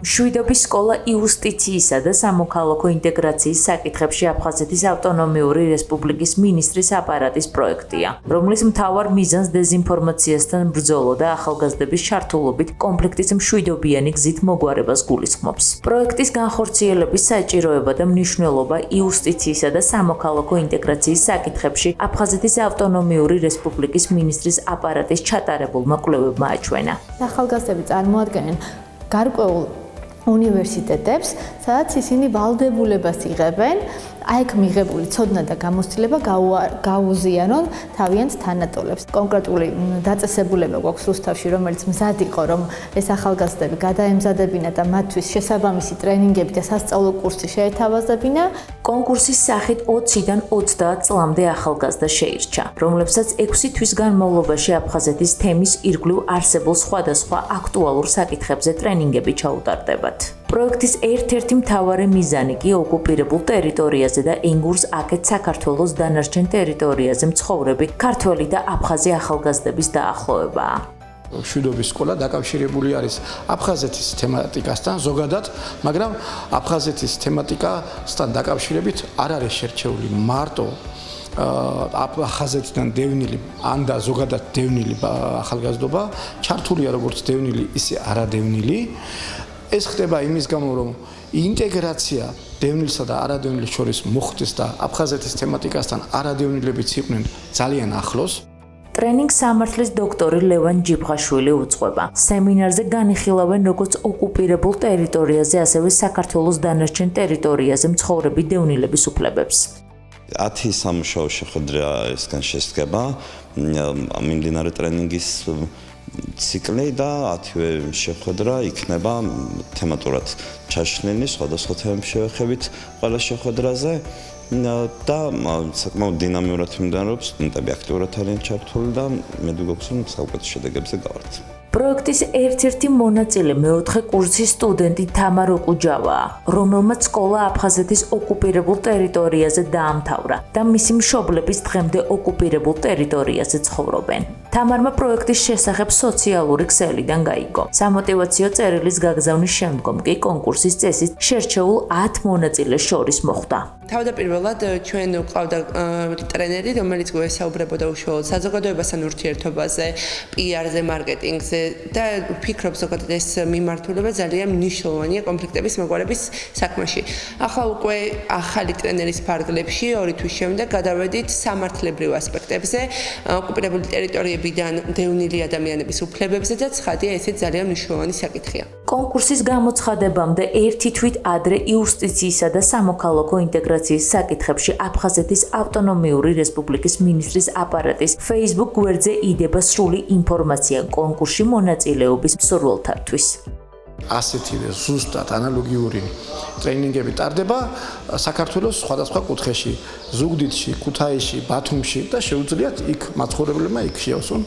მშვიდობის სკოლა იუსტიციისა და სამოქალაქო ინტეგრაციის საკითხებში აფხაზეთის ავტონომიური რესპუბლიკის მინისტრის აპარატის პროექტია, რომლის მთავარ მიზანს დეზინფორმაციასთან ბრძოლა და ახალგაზრდების ჩართულობით კონფლიქტის მშვიდობიანი გზით მოგვარებას გულისხმობს. პროექტის განხორციელების საჭიროება და მნიშვნელობა იუსტიციისა და სამოქალაქო ინტეგრაციის საკითხებში აფხაზეთის ავტონომიური რესპუბლიკის მინისტრის აპარატის ჩატარებულმა კვლევებმა აჩვენა. ახალგაზრდები წარმოადგენენ გარკვეულ უნივერსიტეტებს, სადაც ისინი ვალდებულებას იღებენ, აქ მიღებული ცოდნა და გამოცდილება გაუზიანონ თავიანთ თანატოლებს. კონკრეტული დაწესებულება გვაქვს რუსთავში, რომელიც მზად იყო, რომ ეს ახალგაზრდები გადაემზადებინა და მათთვის შესაბამისი ტრენინგები და სასწავლო კურსი შეეთავაზებინა. კონკურსის სახით 20-დან 30 წლამდე ახალგაზრდა შეირჩა, რომლებსაც 6 თვის განმავლობაში აფხაზეთის თემის ირგვლივ არსებულ სხვადასხვა აქტუალურ საკითხებზე ტრენინგები ჩაუტარდებათ. პროექტის ერთ-ერთი მთავარი მიზანი კი ოკუპირებულ ტერიტორიაზე და ენგურს აქეთ საქართველოს დანარჩენ ტერიტორიაზე მცხოვრები ქართველი და აფხაზი ახალგაზრდების დაახლოებაა. მშვიდობის სკოლა დაკავშირებული არის აფხაზეთის თემატიკასთან ზოგადად, მაგრამ აფხაზეთის თემატიკასთან დაკავშირებით არ არის შერჩეული მარტო აფხაზეთიდან დევნილი ან და ზოგადად დევნილი ახალგაზრდობა, ჩართულია როგორც დევნილი, ისე არადევნილი. ეს ხდება იმის გამო, რომ ინტეგრაცია დევნილსა და არადევნილის შორის მოხდეს და აფხაზეთის თემატიკასთან არადევნილებიც იყვნენ ძალიან ახლოს. ტრენინგს სამართლის დოქტორი ლევან ჯიბღაშვილი უძღვება. სემინარზე განიხილავენ როგორც ოკუპირებულ ტერიტორიაზე, ასევე საქართველოს დანარჩენ ტერიტორიაზე მცხოვრები დევნილების უფლებებს. 10 სამუშაო შეხვედრა ესგან შესდგება მიმდინარე ტრენინგის ციკლი და 10-ვე შეხვედრა იქნება თემატურად ჩაშლილი სხვადასხვა თემების შევეხებით ყველა შეხვედრაზე და საკმაოდ დინამიურად მიმდინარეობს, სტუდენტები აქტიურად არიან ჩართული და მე გვაქვს რომ საუკეთესო შედეგებზე გავართ. პროექტის ერთ-ერთი მონაწილე მეოთხე კურსის სტუდენტი თამარ ოკუჯავაა, რომელმაც სკოლა აფხაზეთის ოკუპირებულ ტერიტორიაზე დაამთავრა და მისი მშობლების დღემდე ოკუპირებულ ტერიტორიაზე ცხოვრობენ. თამარმა პროექტის შესახებ სოციალური ქსელიდან გაიგო. სამოტივაციო წერილის გაგზავნის შემდგომ კი კონკურსის წესით შერჩეულ 10 მონაწილეს შორის მოხვდა. თავდაპირველად ჩვენ ვყავდა ტრენერი, რომელიც გვესაუბრებოდა უშუალოდ საზოგადოებასთან ურთიერთობაზე, PR-ზე, მარკეტინგზე და ვფიქრობ ზოგადად ეს მიმართულება ძალიან მნიშვნელოვანია კონფლიქტების მოგვარების საქმეში. ახლა უკვე ახალი ტრენერის ფარგლებში 2 თვის შემდეგ გადავედით სამართლებრივ ასპექტებზე, ოკუპირებული ტერიტორიებიდან დევნილი ადამიანების უფლებებზე და ცხადია, ესეც ძალიან მნიშვნელოვანი საკითხია. კონკურსის გამოცხადებამდე 1 თვით ადრე იუსტიციისა და სამოქალაქო ინტეგრაციის საკითხებში აფხაზეთის ავტონომიური რესპუბლიკის მინისტრის აპარატის Facebook გვერდზე იდება სრული ინფორმაცია კონკურსში მონაწილეობის მსურველთათვის. ასეთივე ზუსტად ანალოგიური ტრენინგები ტარდება საქართველოს სხვადასხვა კუთხეში, ზუგდიდში, ქუთაისში, ბათუმში და შეუძლიათ იქ მაცხოვრებლებმა იქ შეავსონ